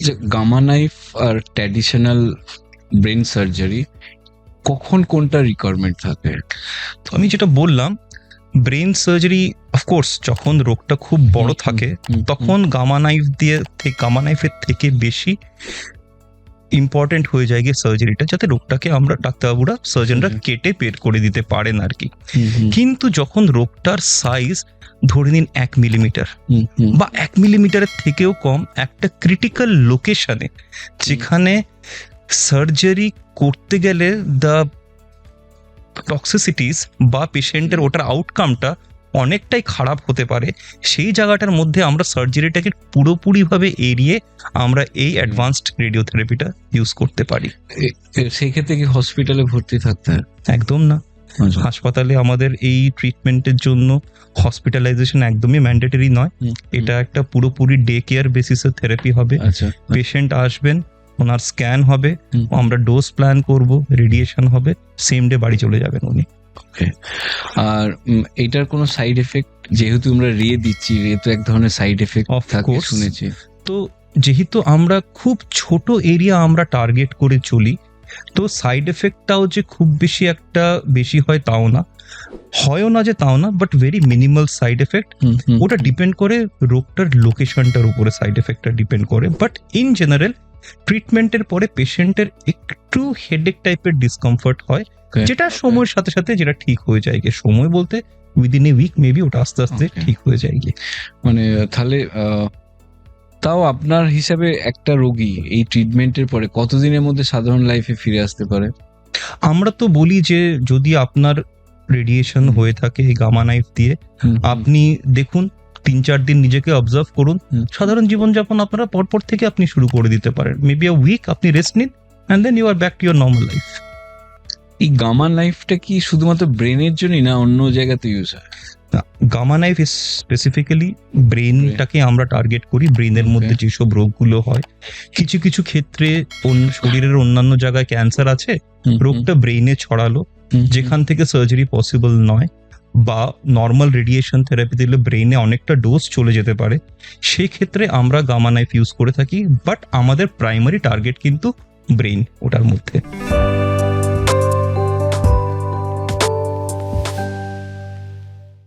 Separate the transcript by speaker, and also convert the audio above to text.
Speaker 1: যে gamma knife আর traditional brain surgery কখন কোনটা রিকোয়ারমেন্ট থাকে?
Speaker 2: তো আমি যেটা বললাম, ব্রেন সার্জারি অফকোর্স যখন রোগটা খুব বড় থাকে তখন গামা নাইফের থেকে বেশি ইম্পর্টেন্ট হয়ে যায় গিয়ে সার্জারিটা, যাতে রোগটাকে আমরা ডাক্তারবাবুরা সার্জনরা কেটে বের করে দিতে পারেন আর কি। কিন্তু যখন রোগটার সাইজ ধরে নিন 1 মিলিমিটার বা 1 মিলিমিটারের থেকেও কম, একটা ক্রিটিক্যাল লোকেশনে যেখানে সার্জারি করতে গেলে দ্য টক্সিসিটিস বা পেশেন্টের ওটার আউটকামটা অনেকটাই খারাপ হতে পারে, সেই জায়গাটার মধ্যে আমরা সার্জারিটাকে পুরোপুরিভাবে এড়িয়ে আমরা এই অ্যাডভান্সড রেডিওথেরাপিটা ইউজ করতে পারি।
Speaker 1: সেই ক্ষেত্রে কি হসপিটালে ভর্তি থাকতে হয়?
Speaker 2: একদম না, হাসপাতালে আমাদের এই ট্রিটমেন্টের জন্য হসপিটালাইজেশন একদমই ম্যান্ডেটরি নয়। এটা একটা পুরোপুরি ডে কেয়ার বেসিসের থেরাপি হবে। পেশেন্ট আসবেন, ওনার স্ক্যান হবে, আমরা ডোজ প্ল্যান করব, রেডিয়েশন হবে, সেম ডে বাড়ি চলে যাবেন উনি।
Speaker 1: ওকে। আর এটার কোনো সাইড এফেক্ট, যেহেতু আমরা রে দিচ্ছি, রে তো এক ধরনের সাইড এফেক্ট থাকে শুনেছি।
Speaker 2: তো যেহেতু আমরা খুব ছোট এরিয়া আমরা টার্গেট করে চলি, তো সাইড এফেক্টটাও যে খুব বেশি হয় তাও না, হয়ও না যে তাও না, but very minimal side effect. ওটা ডিপেন্ড করে রোগটার লোকেশনটার উপরে সাইড এফেক্টটা ডিপেন্ড করে। বাট ইন জেনারেল ট্রিটমেন্টের পরে পেশেন্টের একটু হেডেক টাইপের ডিসকমফর্ট হয়, যেটা সময়ের সাথে সাথে যেটা ঠিক হয়ে যায় গিয়ে। সময় বলতে উইদিন এ উইক মেবি ওটা আস্তে আস্তে ঠিক হয়ে যায় গিয়ে।
Speaker 1: মানে তাহলে তাও আপনার হিসাবে একটা রোগী এই ট্রিটমেন্টের পরে কতদিনের মধ্যে সাধারণ লাইফে ফিরে আসতে পারে?
Speaker 2: আমরা তো বলি যে যদি আপনার রেডিয়েশন হয়ে থাকে এই গামা নাইফ দিয়ে, আপনি দেখুন 3-4 দিন নিজেকে অবজার্ভ করুন, সাধারণ জীবনযাপন আপনারা পরপর থেকে আপনি শুরু করে দিতে পারেন। মেবি আ উইক আপনি রেস্ট নিন and then you are back to your normal life.
Speaker 1: এই গামা নাইফটা কি শুধুমাত্র ব্রেনের জন্যই না অন্য জায়গাতে ইউজ হয়?
Speaker 2: গামা নাইফ স্পেসিফিক্যালি ব্রেনটাকে আমরা টার্গেট করি। ব্রেনের মধ্যে যেসব রোগগুলো হয়, কিছু কিছু ক্ষেত্রে শরীরের অন্যান্য জায়গায় ক্যান্সার আছে, রোগটা ব্রেইনে ছড়ালো, যেখান থেকে সার্জারি পসিবল নয়, বা নর্মাল রেডিয়েশন থেরাপি দিলে ব্রেইনে অনেকটা ডোজ চলে যেতে পারে, সেই ক্ষেত্রে আমরা গামা নাইফ ইউজ করে থাকি। বাট আমাদের প্রাইমারি টার্গেট কিন্তু ব্রেইন, ওটার মধ্যে।